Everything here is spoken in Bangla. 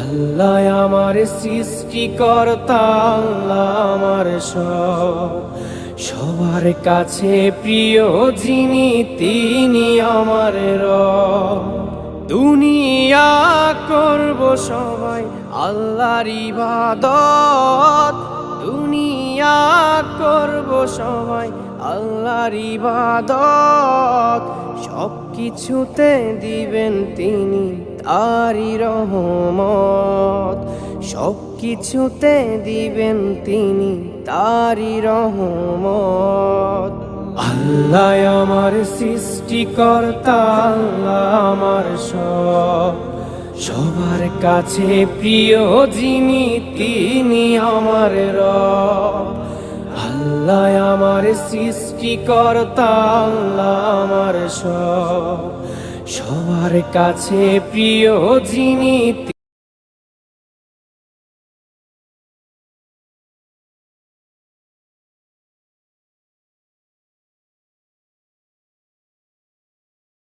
আল্লাহ আমার সৃষ্টিকর্তা, আল্লাহ আমার সব, সবার কাছে প্রিয় যিনি তিনি আমার রব। দুনিয়া করব সবাই আল্লাহর ইবাদত, দুনিয়া করব সবাই আল্লাহর ইবাদত, সব কিছুতে দিবেন তিনি তারি রহমত, সব কিছুতে দিবেন তিনি তারি রহমত। আল্লাহ আমার সৃষ্টিকর্তা, আল্লাহ আমার সব, সবার কাছে প্রিয় যিনি তিনি আমার রব। আল্লাহ আমার সৃষ্টিকর্তা, আল্লাহ আমার সব, সবার কাছে প্রিয় যিনি